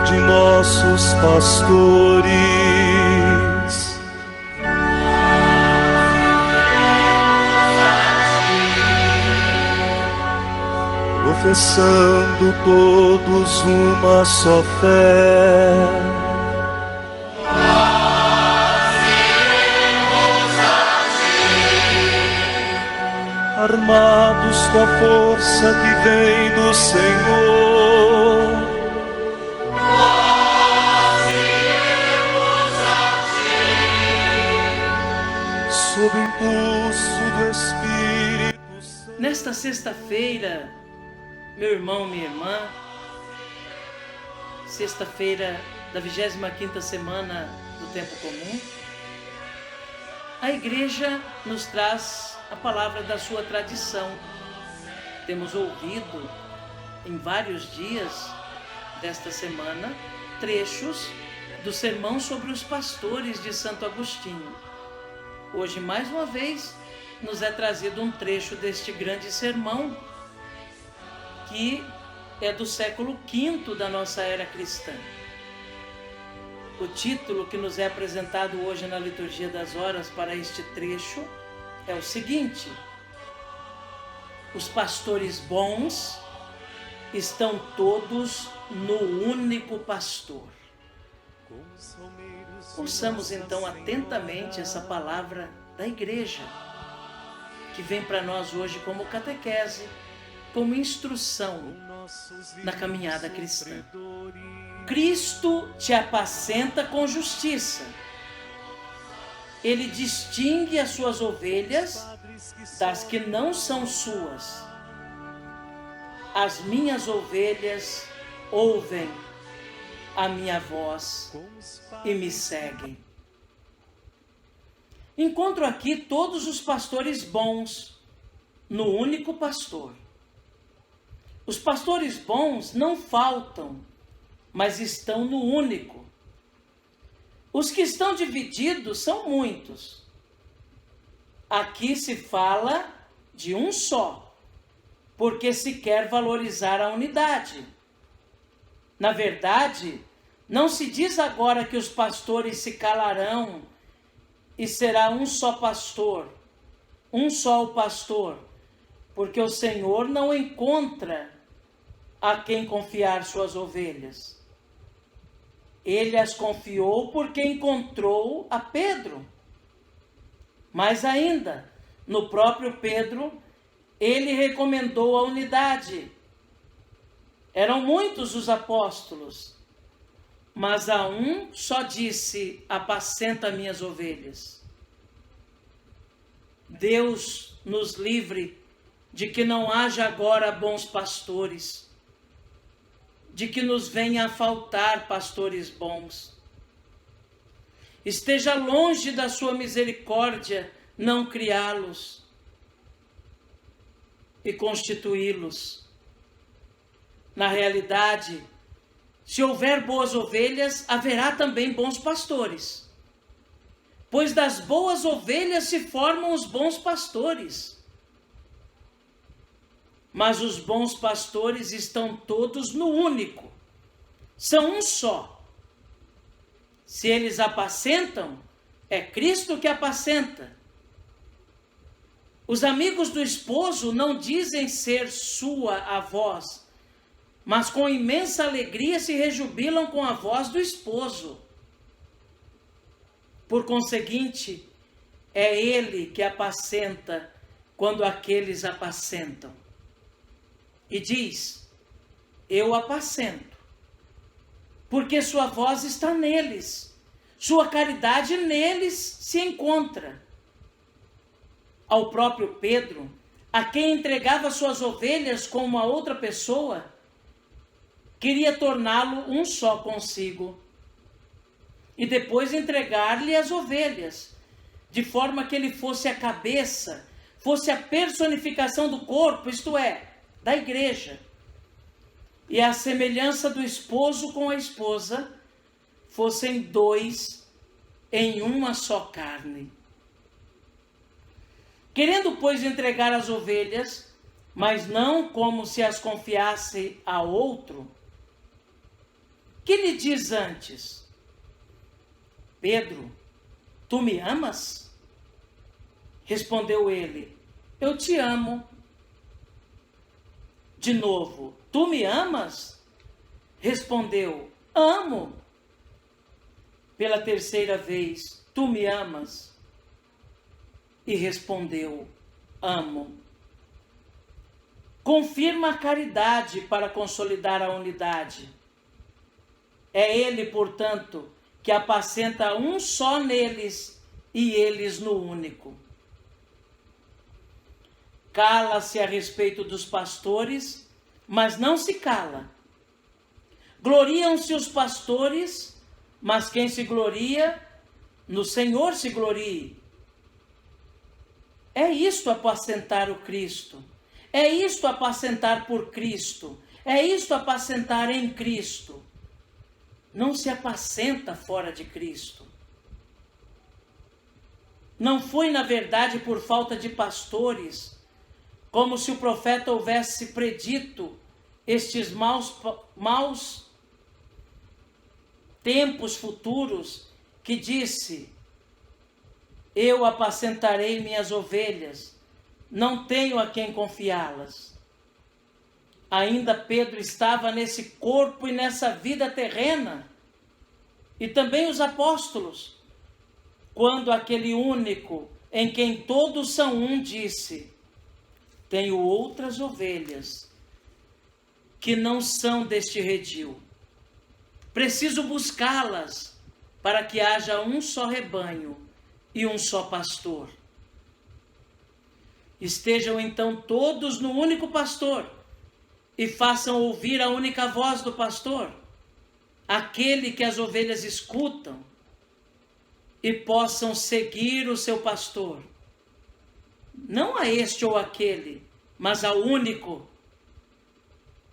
de nossos pastores. Professando todos uma só fé, armados com a força que vem do Senhor, nós iremos a ti, sob o impulso do Espírito Santo. Nesta sexta-feira, meu irmão, minha irmã, sexta-feira da 25ª semana do Tempo Comum, a Igreja nos traz a palavra da sua tradição. Temos ouvido em vários dias desta semana trechos do sermão sobre os pastores de Santo Agostinho. Hoje, mais uma vez, nos é trazido um trecho deste grande sermão, que é do século V da nossa era cristã. O título que nos é apresentado hoje na liturgia das horas para este trecho é o seguinte: os pastores bons estão todos no único pastor. Ouçamos então atentamente essa palavra da Igreja, que vem para nós hoje como catequese, como instrução na caminhada cristã. Cristo te apacenta com justiça. Ele distingue as suas ovelhas das que não são suas. As minhas ovelhas ouvem a minha voz e me seguem. Encontro aqui todos os pastores bons no único pastor. Os pastores bons não faltam, mas estão no único. Os que estão divididos são muitos. Aqui se fala de um só, porque se quer valorizar a unidade. Na verdade, não se diz agora que os pastores se calarão e será um só pastor, um só o pastor, porque o Senhor não encontra a quem confiar suas ovelhas. Ele as confiou porque encontrou a Pedro. Mais ainda, no próprio Pedro, ele recomendou a unidade. Eram muitos os apóstolos, mas a um só disse: apacenta minhas ovelhas. Deus nos livre de que não haja agora bons pastores, de que nos venha a faltar pastores bons. Esteja longe da sua misericórdia não criá-los e constituí-los. Na realidade, se houver boas ovelhas, haverá também bons pastores, pois das boas ovelhas se formam os bons pastores. Mas os bons pastores estão todos no único, são um só. Se eles apacentam, é Cristo que apacenta. Os amigos do esposo não dizem ser sua a voz, mas com imensa alegria se rejubilam com a voz do esposo. Por conseguinte, é ele que apacenta quando aqueles apacentam. E diz: eu apacento, porque sua voz está neles, sua caridade neles se encontra. Ao próprio Pedro, a quem entregava suas ovelhas como a outra pessoa, queria torná-lo um só consigo, e depois entregar-lhe as ovelhas, de forma que ele fosse a cabeça, fosse a personificação do corpo, isto é, da igreja, e a semelhança do esposo com a esposa fossem dois em uma só carne. Querendo, pois, entregar as ovelhas, mas não como se as confiasse a outro, que lhe diz antes? Pedro, tu me amas? Respondeu ele, eu te amo. De novo, tu me amas? Respondeu, amo. Pela terceira vez, tu me amas? E respondeu, amo. Confirma a caridade para consolidar a unidade. É ele, portanto, que apacenta um só neles e eles no único. Cala-se a respeito dos pastores, mas não se cala. Gloriam-se os pastores, mas quem se gloria, no Senhor se glorie. É isto apacentar o Cristo. É isto apacentar por Cristo. É isto apacentar em Cristo. Não se apacenta fora de Cristo. Não foi, na verdade, por falta de pastores, como se o profeta houvesse predito estes maus tempos futuros, que disse, eu apacentarei minhas ovelhas, não tenho a quem confiá-las. Ainda Pedro estava nesse corpo e nessa vida terrena, e também os apóstolos, quando aquele único, em quem todos são um, disse, tenho outras ovelhas que não são deste redil. Preciso buscá-las para que haja um só rebanho e um só pastor. Estejam então todos no único pastor e façam ouvir a única voz do pastor, aquele que as ovelhas escutam, e possam seguir o seu pastor. Não a este ou aquele, mas ao único.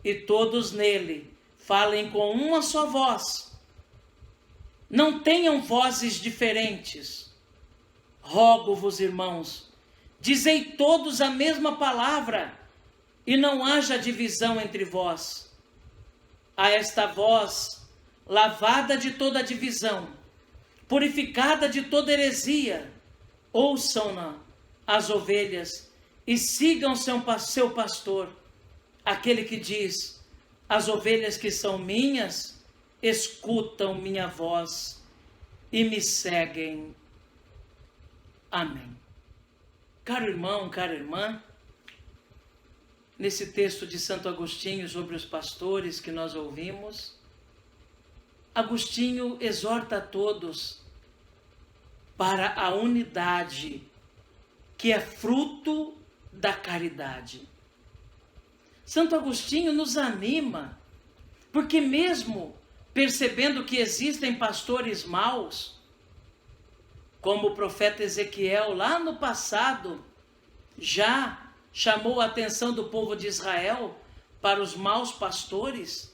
E todos nele falem com uma só voz. Não tenham vozes diferentes. Rogo-vos, irmãos, dizei todos a mesma palavra, e não haja divisão entre vós. A esta voz, lavada de toda divisão, purificada de toda heresia, ouçam-na as ovelhas e sigam seu pastor, aquele que diz, as ovelhas que são minhas, escutam minha voz e me seguem. Amém. Caro irmão, cara irmã, nesse texto de Santo Agostinho sobre os pastores que nós ouvimos, Agostinho exorta a todos para a unidade, que é fruto da caridade. Santo Agostinho nos anima, porque mesmo percebendo que existem pastores maus, como o profeta Ezequiel lá no passado já chamou a atenção do povo de Israel para os maus pastores,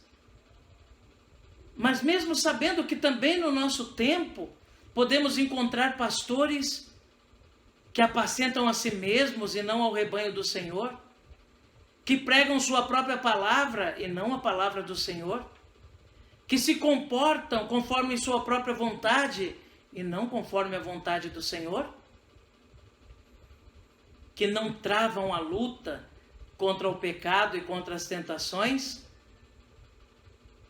mas mesmo sabendo que também no nosso tempo podemos encontrar pastores que apacentam a si mesmos e não ao rebanho do Senhor, que pregam sua própria palavra e não a palavra do Senhor, que se comportam conforme sua própria vontade e não conforme a vontade do Senhor, que não travam a luta contra o pecado e contra as tentações,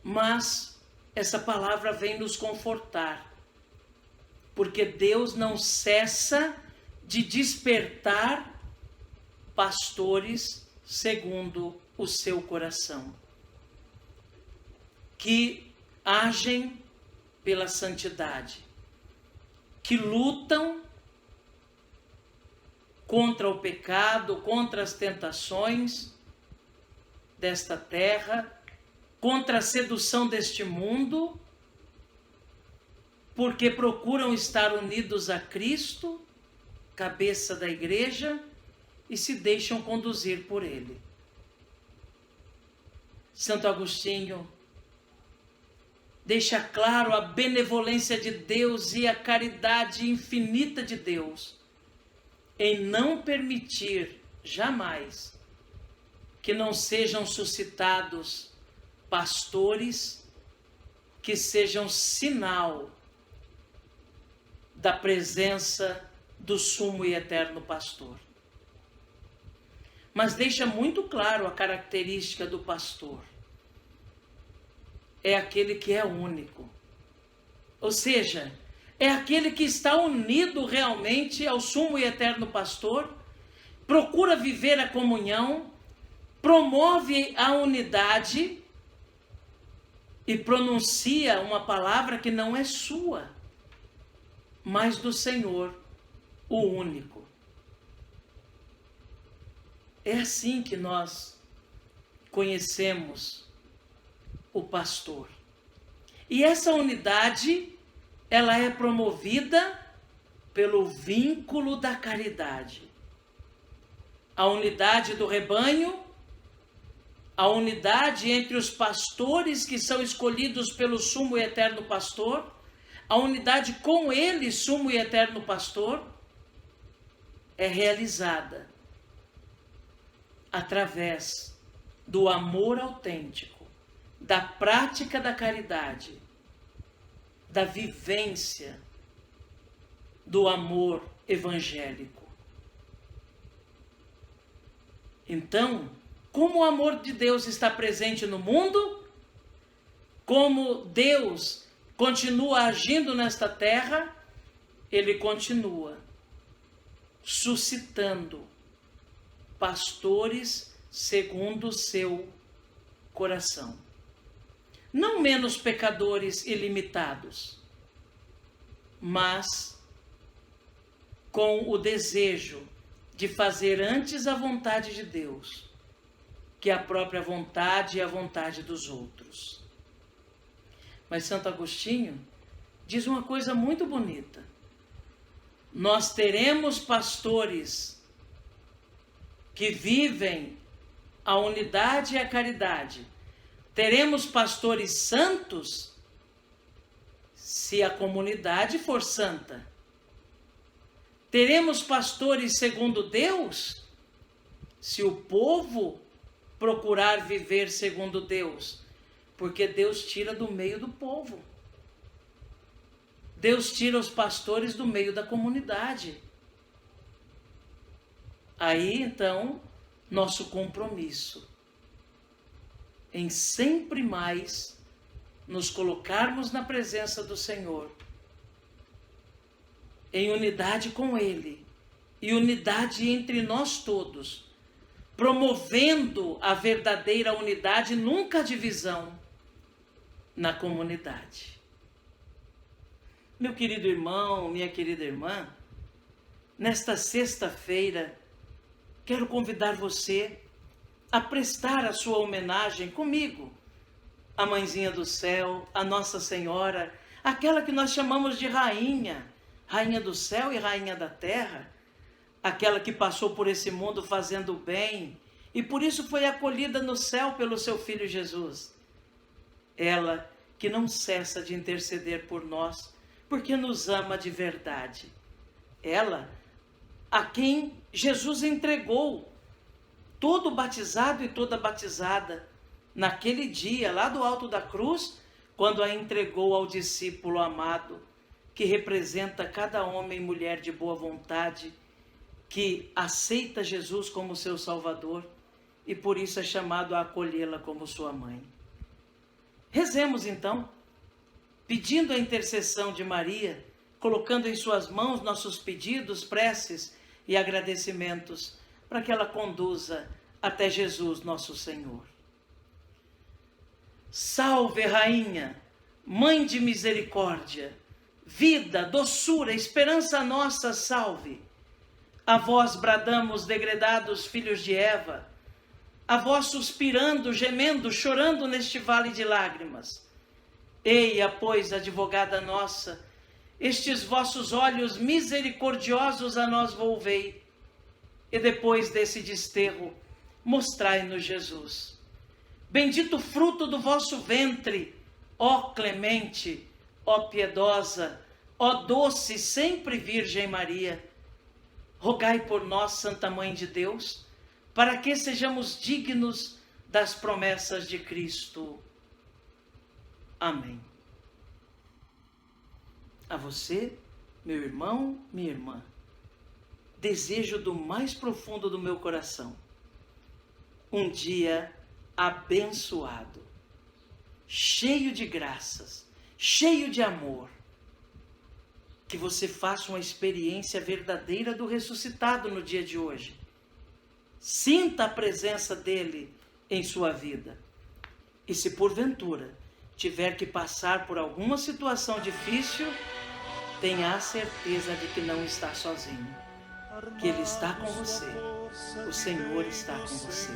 mas essa palavra vem nos confortar, porque Deus não cessa de despertar pastores segundo o seu coração, que agem pela santidade, que lutam contra o pecado, contra as tentações desta terra, contra a sedução deste mundo, porque procuram estar unidos a Cristo, cabeça da igreja, e se deixam conduzir por ele. Santo Agostinho deixa claro a benevolência de Deus e a caridade infinita de Deus em não permitir jamais que não sejam suscitados pastores que sejam sinal da presença do sumo e eterno pastor. Mas deixa muito claro a característica do pastor. É aquele que é único. Ou seja, é aquele que está unido realmente ao sumo e eterno pastor, procura viver a comunhão, promove a unidade e pronuncia uma palavra que não é sua, mas do Senhor, o único. É assim que nós conhecemos o pastor. E essa unidade, ela é promovida pelo vínculo da caridade. A unidade do rebanho, a unidade entre os pastores que são escolhidos pelo sumo e eterno pastor, a unidade com ele, sumo e eterno pastor, é realizada através do amor autêntico, da prática da caridade, da vivência do amor evangélico. Então, como o amor de Deus está presente no mundo, como Deus continua agindo nesta terra, ele continua suscitando pastores segundo o seu coração. Não menos pecadores ilimitados, mas com o desejo de fazer antes a vontade de Deus que a própria vontade e a vontade dos outros. Mas Santo Agostinho diz uma coisa muito bonita. Nós teremos pastores que vivem a unidade e a caridade. Teremos pastores santos se a comunidade for santa. Teremos pastores segundo Deus se o povo procurar viver segundo Deus, porque Deus tira do meio do povo. Deus tira os pastores do meio da comunidade. Aí, então, nosso compromisso em sempre mais nos colocarmos na presença do Senhor, em unidade com Ele e unidade entre nós todos, promovendo a verdadeira unidade, nunca a divisão na comunidade. Meu querido irmão, minha querida irmã, nesta sexta-feira, quero convidar você a prestar a sua homenagem comigo, a Mãezinha do Céu, a Nossa Senhora, aquela que nós chamamos de Rainha, Rainha do Céu e Rainha da Terra, aquela que passou por esse mundo fazendo o bem e por isso foi acolhida no céu pelo seu Filho Jesus. Ela que não cessa de interceder por nós, porque nos ama de verdade. Ela a quem Jesus entregou todo batizado e toda batizada naquele dia, lá do alto da cruz, quando a entregou ao discípulo amado, que representa cada homem e mulher de boa vontade, que aceita Jesus como seu Salvador e por isso é chamado a acolhê-la como sua mãe. Rezemos então, pedindo a intercessão de Maria, colocando em suas mãos nossos pedidos, preces e agradecimentos, para que ela conduza até Jesus, nosso Senhor. Salve, Rainha, Mãe de misericórdia, vida, doçura, esperança nossa, salve. A vós bradamos, degredados filhos de Eva, a vós suspirando, gemendo, chorando neste vale de lágrimas. Eia, pois, advogada nossa, estes vossos olhos misericordiosos a nós volvei, e depois desse desterro, mostrai-nos Jesus. Bendito fruto do vosso ventre, ó clemente, ó piedosa, ó doce sempre Virgem Maria. Rogai por nós, Santa Mãe de Deus, para que sejamos dignos das promessas de Cristo. Amém. A você, meu irmão, minha irmã, desejo do mais profundo do meu coração um dia abençoado, cheio de graças, cheio de amor. Que você faça uma experiência verdadeira do ressuscitado no dia de hoje. Sinta a presença dele em sua vida. E se porventura tiver que passar por alguma situação difícil, tenha a certeza de que não está sozinho. Que ele está com você. O Senhor está com você.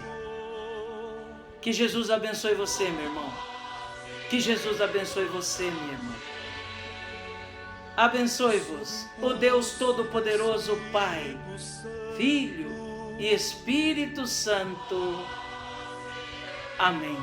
Que Jesus abençoe você, meu irmão. Que Jesus abençoe você, minha irmã. Abençoe-vos o Deus Todo-Poderoso, Pai, Filho e Espírito Santo. Amém.